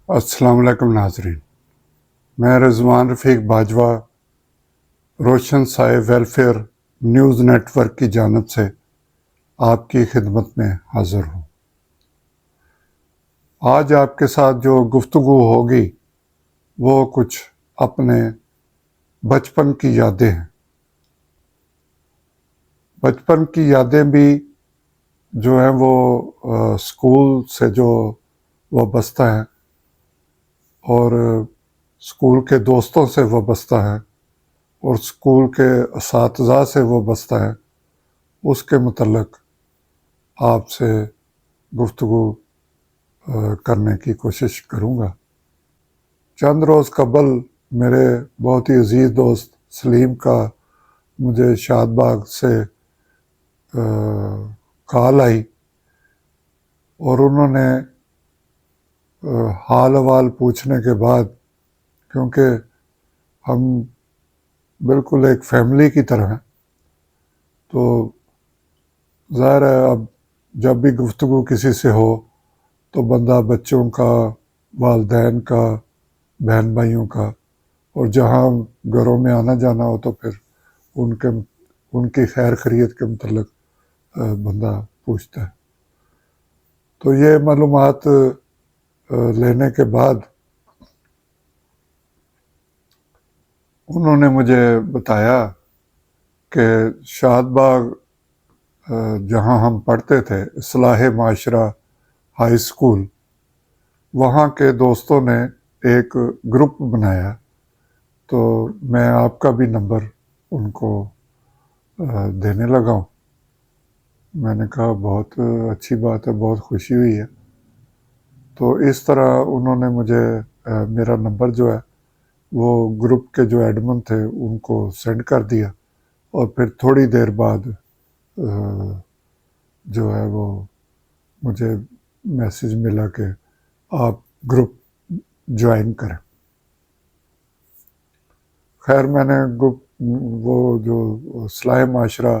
السلام علیکم ناظرین، میں رضوان رفیق باجوہ روشن سائے ویلفیئر نیوز نیٹ ورک کی جانب سے آپ کی خدمت میں حاضر ہوں۔ آج آپ کے ساتھ جو گفتگو ہوگی وہ کچھ اپنے بچپن کی یادیں ہیں۔ بچپن کی یادیں بھی جو ہیں وہ اسکول سے جو وابستہ ہیں اور اسکول کے دوستوں سے وابستہ ہیں اور اسکول کے اساتذہ سے وابستہ ہے، اس کے متعلق آپ سے گفتگو کرنے کی کوشش کروں گا۔ چند روز قبل میرے بہت ہی عزیز دوست سلیم کا مجھے شاد باغ سے کال آئی اور انہوں نے حال احوال پوچھنے کے بعد، کیونکہ ہم بالکل ایک فیملی کی طرح ہیں، تو ظاہر ہے اب جب بھی گفتگو کسی سے ہو تو بندہ بچوں کا، والدین کا، بہن بھائیوں کا، اور جہاں گھروں میں آنا جانا ہو تو پھر ان کی خیر خیریت کے متعلق بندہ پوچھتا ہے۔ تو یہ معلومات لینے کے بعد انہوں نے مجھے بتایا کہ شاد باغ جہاں ہم پڑھتے تھے، اصلاح معاشرہ ہائی اسکول، وہاں کے دوستوں نے ایک گروپ بنایا، تو میں آپ کا بھی نمبر ان کو دینے لگا ہوں۔ میں نے کہا بہت اچھی بات ہے، بہت خوشی ہوئی ہے۔ تو اس طرح انہوں نے مجھے میرا نمبر جو ہے وہ گروپ کے جو ایڈمن تھے ان کو سینڈ کر دیا، اور پھر تھوڑی دیر بعد جو ہے وہ مجھے میسیج ملا کہ آپ گروپ جوائن کریں۔ خیر میں نے گروپ وہ جو اصلاح معاشرہ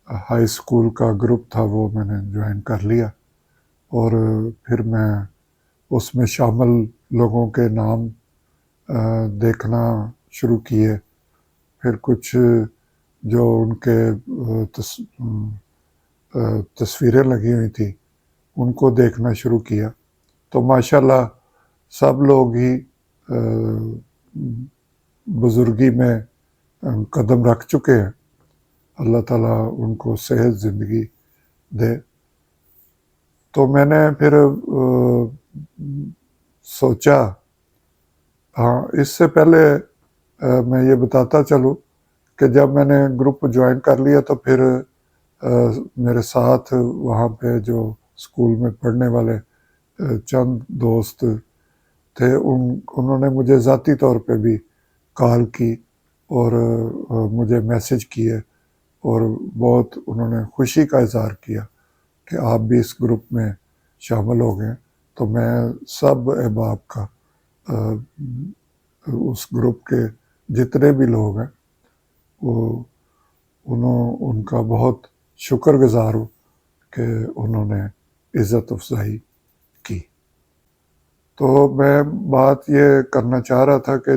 ہائی اسکول کا گروپ تھا وہ میں نے جوائن کر لیا، اور پھر میں اس میں شامل لوگوں کے نام دیکھنا شروع کیے، پھر کچھ جو ان کے تصویریں لگی ہوئی تھیں ان کو دیکھنا شروع کیا، تو ماشاءاللہ سب لوگ ہی بزرگی میں قدم رکھ چکے ہیں۔ اللہ تعالیٰ ان کو صحت زندگی دے۔ تو میں نے پھر سوچا، ہاں اس سے پہلے میں یہ بتاتا چلوں کہ جب میں نے گروپ جوائن کر لیا تو پھر میرے ساتھ وہاں پہ جو اسکول میں پڑھنے والے چند دوست تھے انہوں نے مجھے ذاتی طور پہ بھی کال کی اور مجھے میسج کیے، اور بہت انہوں نے خوشی کا اظہار کیا کہ آپ بھی اس گروپ میں شامل ہو گئے۔ تو میں سب احباب کا، اس گروپ کے جتنے بھی لوگ ہیں وہ ان کا بہت شکر گزار ہوں کہ انہوں نے عزت افزائی کی۔ تو میں بات یہ کرنا چاہ رہا تھا کہ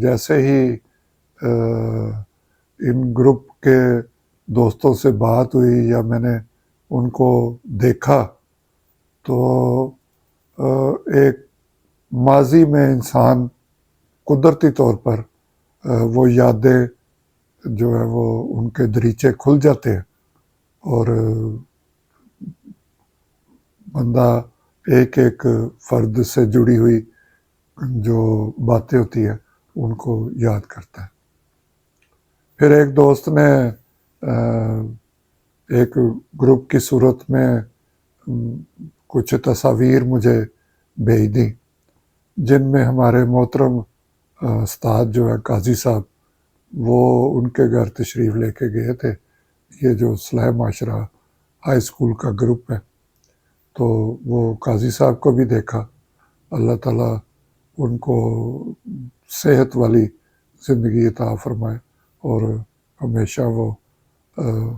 جیسے ہی ان گروپ کے دوستوں سے بات ہوئی یا میں نے ان کو دیکھا، تو ایک ماضی میں انسان قدرتی طور پر وہ یادیں جو ہے وہ ان کے دریچے کھل جاتے ہیں، اور بندہ ایک ایک فرد سے جڑی ہوئی جو باتیں ہوتی ہیں ان کو یاد کرتا ہے۔ پھر ایک دوست نے ایک گروپ کی صورت میں کچھ تصاویر مجھے بھیج دیں، جن میں ہمارے محترم استاد جو ہے قاضی صاحب، وہ ان کے گھر تشریف لے کے گئے تھے۔ یہ جو اصلاح معاشرہ ہائی اسکول کا گروپ ہے، تو وہ قاضی صاحب کو بھی دیکھا۔ اللہ تعالیٰ ان کو صحت والی زندگی عطا فرمائے اور ہمیشہ وہ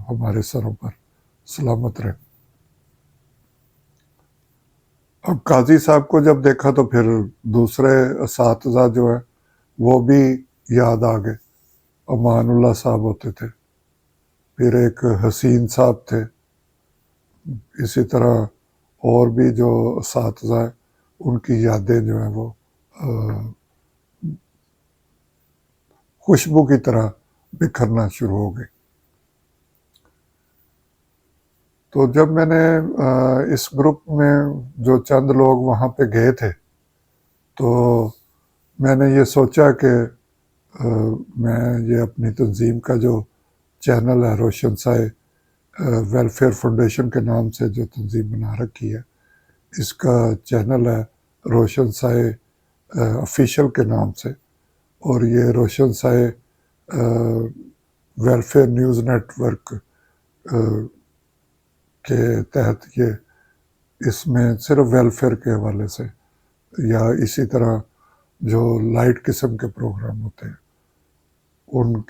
ہمارے سروں پر سلامت رہے۔ اب قاضی صاحب کو جب دیکھا تو پھر دوسرے اساتذہ جو ہیں وہ بھی یاد آ گئے. امان اللہ صاحب ہوتے تھے، پھر ایک حسین صاحب تھے، اسی طرح اور بھی جو اساتذہ ہیں ان کی یادیں جو ہیں وہ خوشبو کی طرح بکھرنا شروع ہو گئی. تو جب میں نے اس گروپ میں جو چند لوگ وہاں پہ گئے تھے تو میں نے یہ سوچا کہ میں یہ اپنی تنظیم کا جو چینل ہے روشن سائے ویلفیئر فاؤنڈیشن کے نام سے جو تنظیم بنا رکھی ہے، اس کا چینل ہے روشن سائے آفیشیل کے نام سے، اور یہ روشن سائے ویلفیئر نیوز نیٹ ورک کے تحت یہ اس میں صرف ویلفیئر کے حوالے سے یا اسی طرح جو لائٹ قسم کے پروگرام ہوتے ہیں ان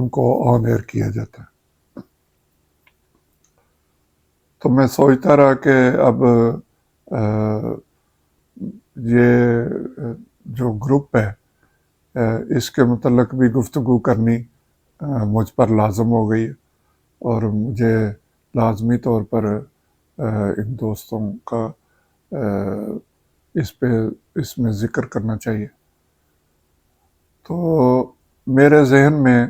کو آن ایئر کیا جاتا ہے. تو میں سوچتا رہا کہ اب یہ جو گروپ ہے اس کے متعلق بھی گفتگو کرنی مجھ پر لازم ہو گئی، اور مجھے لازمی طور پر ان دوستوں کا اس میں ذکر کرنا چاہیے. تو میرے ذہن میں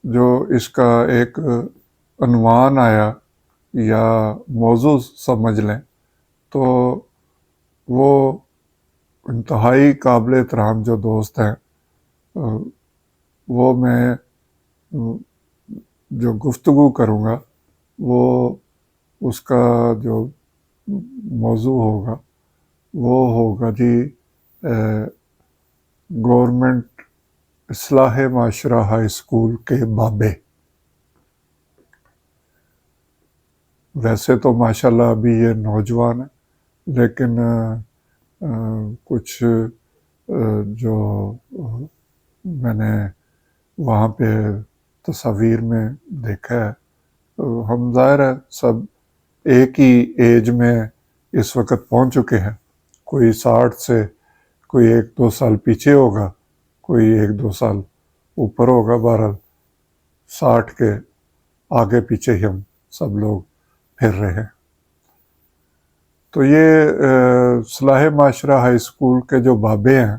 جو اس کا ایک عنوان آیا یا موضوع سمجھ لیں تو وہ انتہائی قابل احترام جو دوست ہیں وہ میں جو گفتگو کروں گا وہ اس کا جو موضوع ہوگا وہ ہوگا جی گورنمنٹ اصلاح معاشرہ ہائی اسکول کے بابے. ویسے تو ماشاءاللہ ابھی یہ نوجوان ہے، لیکن کچھ جو میں نے وہاں پہ تصاویر میں دیکھا ہے، ہم ظاہر ہے سب ایک ہی ایج میں اس وقت پہنچ چکے ہیں. کوئی 60 سے کوئی 1-2 سال پیچھے ہوگا، کوئی 1-2 سال اوپر ہوگا، بہرحال 60 کے آگے پیچھے ہی ہم سب لوگ پھر رہے ہیں. تو یہ اصلاح معاشرہ ہائی اسکول کے جو بابے ہیں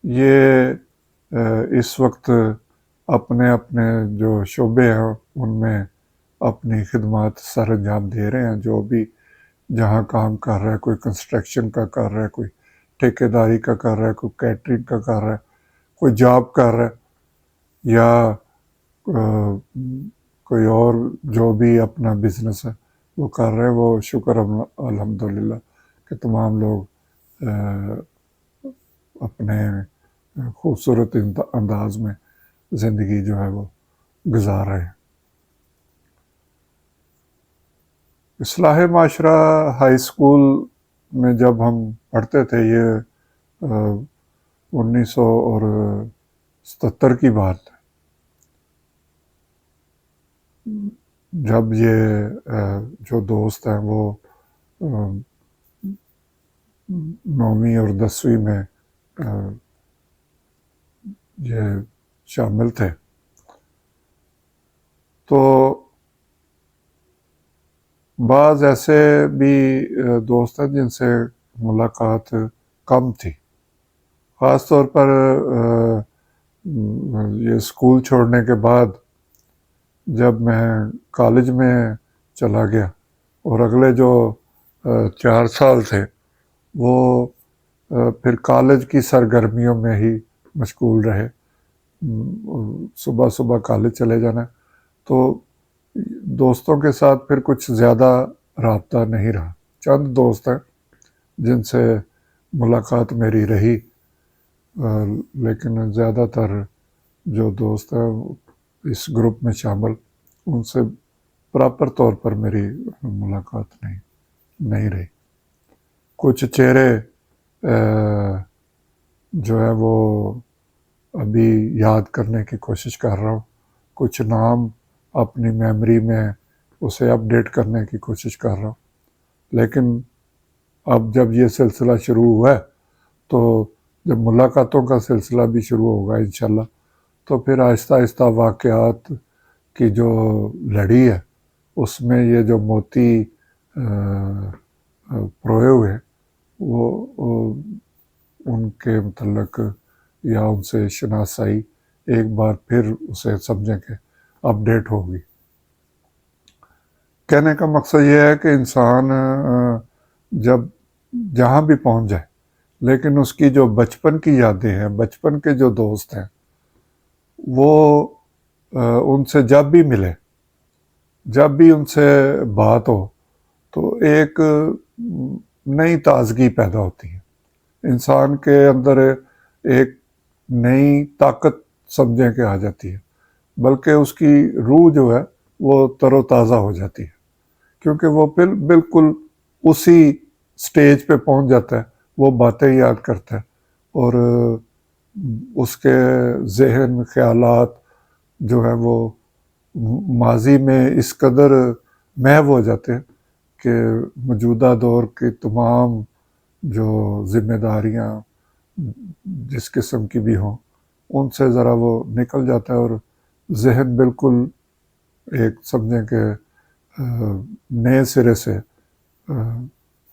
یہ اس وقت اپنے اپنے جو شعبے ہیں ان میں اپنی خدمات سر انجام دے رہے ہیں. جو بھی جہاں کام کر رہا ہے، کوئی کنسٹرکشن کا کر رہا ہے، کوئی ٹھیکیداری کا کر رہا ہے، کوئی کیٹرنگ کا کر رہا ہے، کوئی جاب کر رہا ہے، یا کوئی اور جو بھی اپنا بزنس ہے وہ کر رہے ہیں. وہ شکر الحمدللہ کہ تمام لوگ اپنے خوبصورت انداز میں زندگی جو ہے وہ گزار رہے ہیں. اصلاح معاشرہ ہائی اسکول میں جب ہم پڑھتے تھے، یہ 1977 کی بات ہے، جب یہ جو دوست ہیں وہ 9ویں اور 10ویں میں یہ شامل تھے. تو بعض ایسے بھی دوست ہیں جن سے ملاقات کم تھی، خاص طور پر یہ اسکول چھوڑنے کے بعد جب میں کالج میں چلا گیا اور اگلے جو 4 سال تھے وہ پھر کالج کی سرگرمیوں میں ہی مشغول رہے. صبح صبح کالج چلے جانا، تو دوستوں کے ساتھ پھر کچھ زیادہ رابطہ نہیں رہا. چند دوست ہیں جن سے ملاقات میری رہی، لیکن زیادہ تر جو دوست ہیں اس گروپ میں شامل ان سے پراپر طور پر میری ملاقات نہیں رہی. کچھ چہرے جو ہے وہ ابھی یاد کرنے کی کوشش کر رہا ہوں، کچھ نام اپنی میموری میں اسے اپڈیٹ کرنے کی کوشش کر رہا ہوں، لیکن اب جب یہ سلسلہ شروع ہوا ہے تو جب ملاقاتوں کا سلسلہ بھی شروع ہوگا انشاءاللہ، تو پھر آہستہ آہستہ واقعات کی جو لڑی ہے اس میں یہ جو موتی پروئے ہوئے وہ ان کے متعلق یا ان سے شناسائی ایک بار پھر اسے سمجھیں کہ اپڈیٹ ہوگی۔ کہنے کا مقصد یہ ہے کہ انسان جب جہاں بھی پہنچ جائے لیکن اس کی جو بچپن کی یادیں ہیں، بچپن کے جو دوست ہیں، وہ ان سے جب بھی ملے، جب بھی ان سے بات ہو تو ایک نئی تازگی پیدا ہوتی ہے، انسان کے اندر ایک نئی طاقت سمجھیں کہ آ جاتی ہے، بلکہ اس کی روح جو ہے وہ تر و تازہ ہو جاتی ہے، کیونکہ وہ پھر بالکل اسی سٹیج پہ پہنچ جاتا ہے، وہ باتیں یاد کرتا ہے اور اس کے ذہن خیالات جو ہے وہ ماضی میں اس قدر محو ہو جاتے ہیں کہ موجودہ دور کی تمام جو ذمہ داریاں جس قسم کی بھی ہوں ان سے ذرا وہ نکل جاتا ہے اور ذہن بالکل ایک سمجھیں کہ نئے سرے سے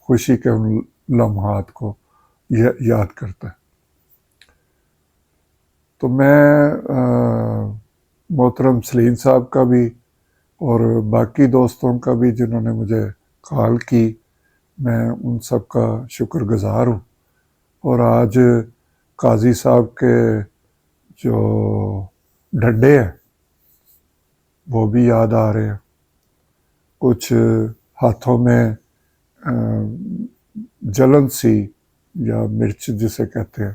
خوشی کے ان لمحات کو یاد کرتا ہے۔ تو میں محترم سلیم صاحب کا بھی اور باقی دوستوں کا بھی جنہوں نے مجھے کال کی، میں ان سب کا شکر گزار ہوں، اور آج قاضی صاحب کے جو ڈنڈے ہیں وہ بھی یاد آ رہے ہیں، کچھ ہاتھوں میں جلن سی یا مرچ جسے کہتے ہیں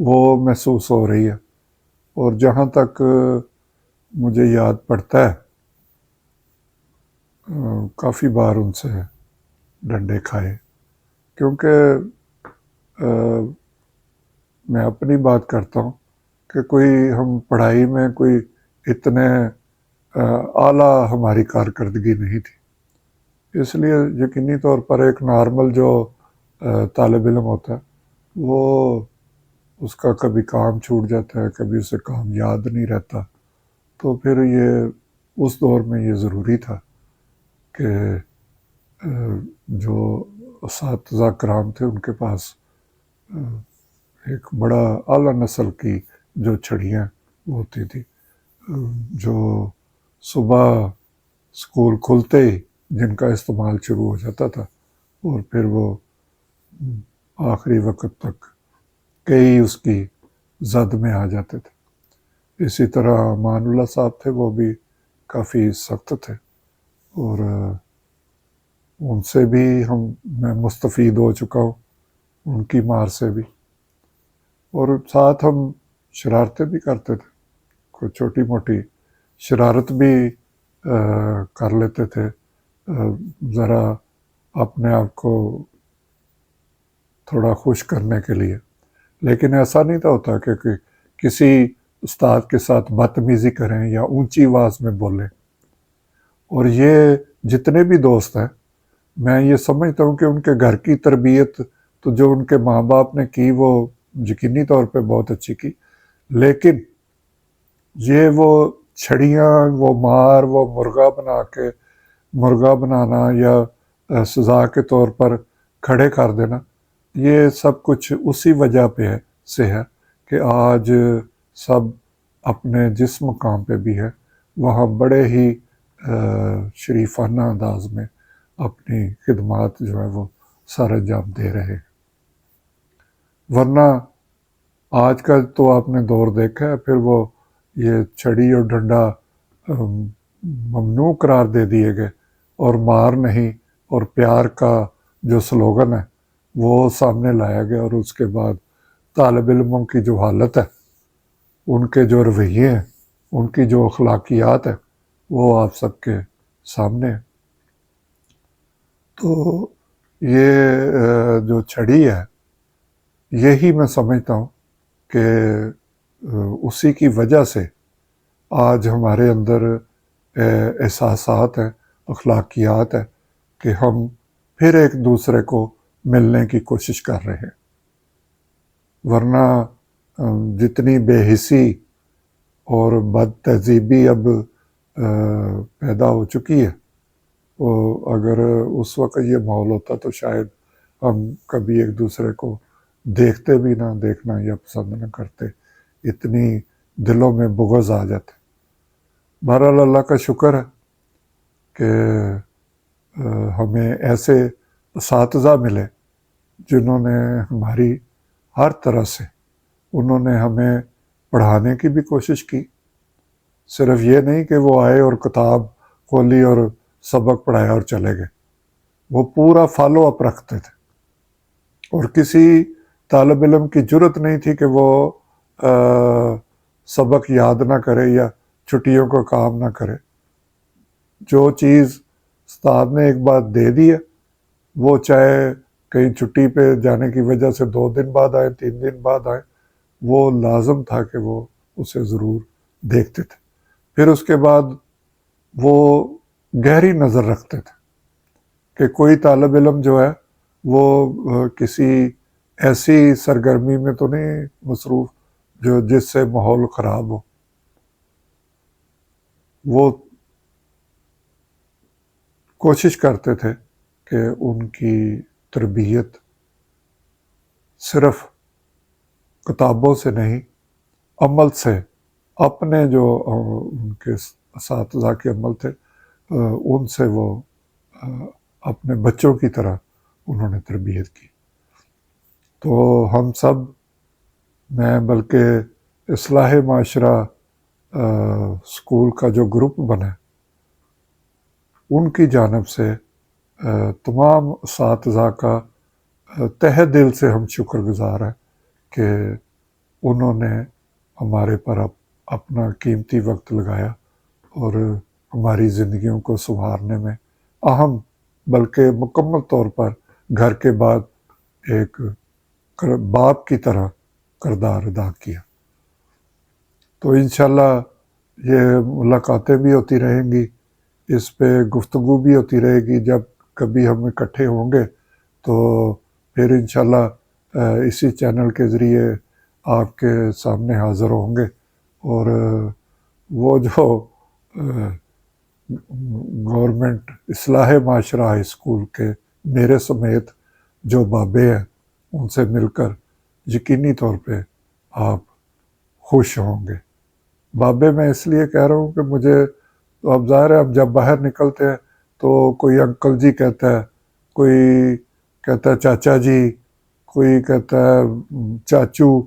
وہ محسوس ہو رہی ہے، اور جہاں تک مجھے یاد پڑتا ہے کافی بار ان سے ڈنڈے کھائے، کیونکہ میں اپنی بات کرتا ہوں کہ کوئی ہم پڑھائی میں کوئی اتنے اعلیٰ ہماری کارکردگی نہیں تھی، اس لیے یقینی طور پر ایک نارمل جو طالب علم ہوتا ہے وہ اس کا کبھی کام چھوٹ جاتا ہے، کبھی اسے کام یاد نہیں رہتا، تو پھر یہ اس دور میں یہ ضروری تھا کہ جو اساتذہ کرام تھے ان کے پاس ایک بڑا اعلیٰ نسل کی جو چھڑیاں ہوتی تھی، جو صبح اسکول کھلتے ہی جن کا استعمال شروع ہو جاتا تھا اور پھر وہ آخری وقت تک کئی اس کی زد میں آ جاتے تھے۔ اسی طرح امان اللہ صاحب تھے، وہ بھی کافی سخت تھے، اور ان سے بھی میں مستفید ہو چکا ہوں، ان کی مار سے بھی، اور ساتھ ہم شرارتیں بھی کرتے تھے، کوئی چھوٹی موٹی شرارت بھی کر لیتے تھے، ذرا اپنے آپ کو تھوڑا خوش کرنے کے لیے، لیکن ایسا نہیں تھا ہوتا کہ کسی استاد کے ساتھ بدتمیزی کریں یا اونچی آواز میں بولیں۔ اور یہ جتنے بھی دوست ہیں میں یہ سمجھتا ہوں کہ ان کے گھر کی تربیت تو جو ان کے ماں باپ نے کی وہ یقینی طور پہ بہت اچھی کی، لیکن یہ وہ چھڑیاں، وہ مار، وہ مرغا بنانا یا سزا کے طور پر کھڑے کر دینا، یہ سب کچھ اسی وجہ سے ہے کہ آج سب اپنے جس مقام پہ بھی ہے وہاں بڑے ہی شریفانہ انداز میں اپنی خدمات جو ہے وہ سر انجام دے رہے ہیں، ورنہ آج کا تو آپ نے دور دیکھا ہے، پھر وہ یہ چھڑی اور ڈنڈا ممنوع قرار دے دیے گئے، اور مار نہیں اور پیار کا جو سلوگن ہے وہ سامنے لایا گیا، اور اس کے بعد طالب علموں کی جو حالت ہے، ان کے جو رویے ہیں، ان کی جو اخلاقیات ہے وہ آپ سب کے سامنے ہے۔ تو یہ جو چھڑی ہے یہی میں سمجھتا ہوں کہ اسی کی وجہ سے آج ہمارے اندر احساسات ہیں، اخلاقیات ہیں کہ ہم پھر ایک دوسرے کو ملنے کی کوشش کر رہے ہیں، ورنہ جتنی بے حسی اور بد تہذیبی اب پیدا ہو چکی ہے، وہ اگر اس وقت یہ ماحول ہوتا تو شاید ہم کبھی ایک دوسرے کو دیکھتے بھی نہ، دیکھنا یا پسند نہ کرتے، اتنی دلوں میں بغض آ جاتے۔ بہرحال اللہ کا شکر ہے کہ ہمیں ایسے اساتذہ ملے جنہوں نے ہماری ہر طرح سے، انہوں نے ہمیں پڑھانے کی بھی کوشش کی، صرف یہ نہیں کہ وہ آئے اور کتاب کھولی اور سبق پڑھایا اور چلے گئے، وہ پورا فالو اپ رکھتے تھے، اور کسی طالب علم کی جرت نہیں تھی کہ وہ سبق یاد نہ کرے یا چھٹیوں کو کام نہ کرے۔ جو چیز استاد نے ایک بار دے دی ہے، وہ چاہے کہیں چھٹی پہ جانے کی وجہ سے 2 دن بعد آئے، 3 دن بعد آئے، وہ لازم تھا کہ وہ اسے ضرور دیکھتے تھے۔ پھر اس کے بعد وہ گہری نظر رکھتے تھے کہ کوئی طالب علم جو ہے وہ کسی ایسی سرگرمی میں تو نہیں مصروف جس سے ماحول خراب ہو۔ وہ کوشش کرتے تھے کہ ان کی تربیت صرف کتابوں سے نہیں، عمل سے، اپنے جو ان کے اساتذہ کے عمل تھے ان سے وہ اپنے بچوں کی طرح انہوں نے تربیت کی۔ تو ہم سب، میں بلکہ اصلاح معاشرہ اسکول کا جو گروپ بنا، ان کی جانب سے تمام اساتذہ کا تہہ دل سے ہم شکر گزار ہیں کہ انہوں نے ہمارے پر اپنا قیمتی وقت لگایا اور ہماری زندگیوں کو سنوارنے میں اہم بلکہ مکمل طور پر گھر کے بعد ایک باپ کی طرح کردار ادا کیا۔ تو انشاءاللہ یہ ملاقاتیں بھی ہوتی رہیں گی، اس پہ گفتگو بھی ہوتی رہے گی۔ جب کبھی ہم اکٹھے ہوں گے تو پھر انشاءاللہ اسی چینل کے ذریعے آپ کے سامنے حاضر ہوں گے، اور وہ جو گورنمنٹ اصلاح معاشرہ ہائی اسکول کے میرے سمیت جو بابے ہیں، ان سے مل کر یقینی طور پہ آپ خوش ہوں گے۔ بابے میں اس لیے کہہ رہا ہوں کہ مجھے تو اب ظاہر ہے، اب جب باہر نکلتے ہیں تو کوئی انکل جی کہتا ہے، کوئی کہتا ہے چاچا جی، کوئی کہتا ہے چاچو،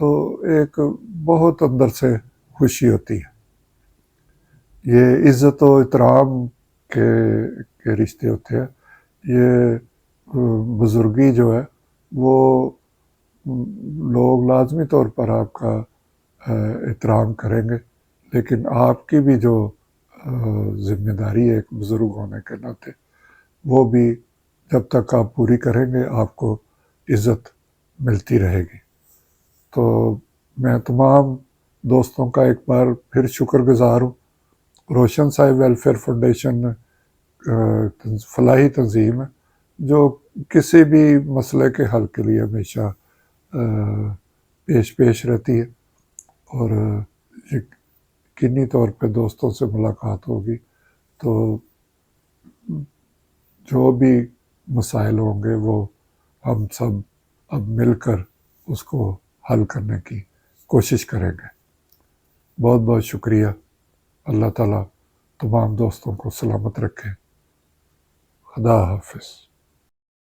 تو ایک بہت اندر سے خوشی ہوتی ہے۔ یہ عزت و احترام کے رشتے ہوتے ہیں۔ یہ بزرگی جو ہے وہ لوگ لازمی طور پر آپ کا احترام کریں گے، لیکن آپ کی بھی جو ذمہ داری ہے ایک بزرگ ہونے کے ناطے، وہ بھی جب تک آپ پوری کریں گے آپ کو عزت ملتی رہے گی۔ تو میں تمام دوستوں کا ایک بار پھر شکر گزار ہوں۔ روشن سائے ویلفیئر فاؤنڈیشن فلاحی تنظیم ہے جو کسی بھی مسئلے کے حل کے لیے ہمیشہ پیش رہتی ہے، اور یقینی طور پہ دوستوں سے ملاقات ہوگی تو جو بھی مسائل ہوں گے وہ ہم سب اب مل کر اس کو حل کرنے کی کوشش کریں گے۔ بہت بہت شکریہ۔ اللہ تعالیٰ تمام دوستوں کو سلامت رکھے۔ خدا حافظ۔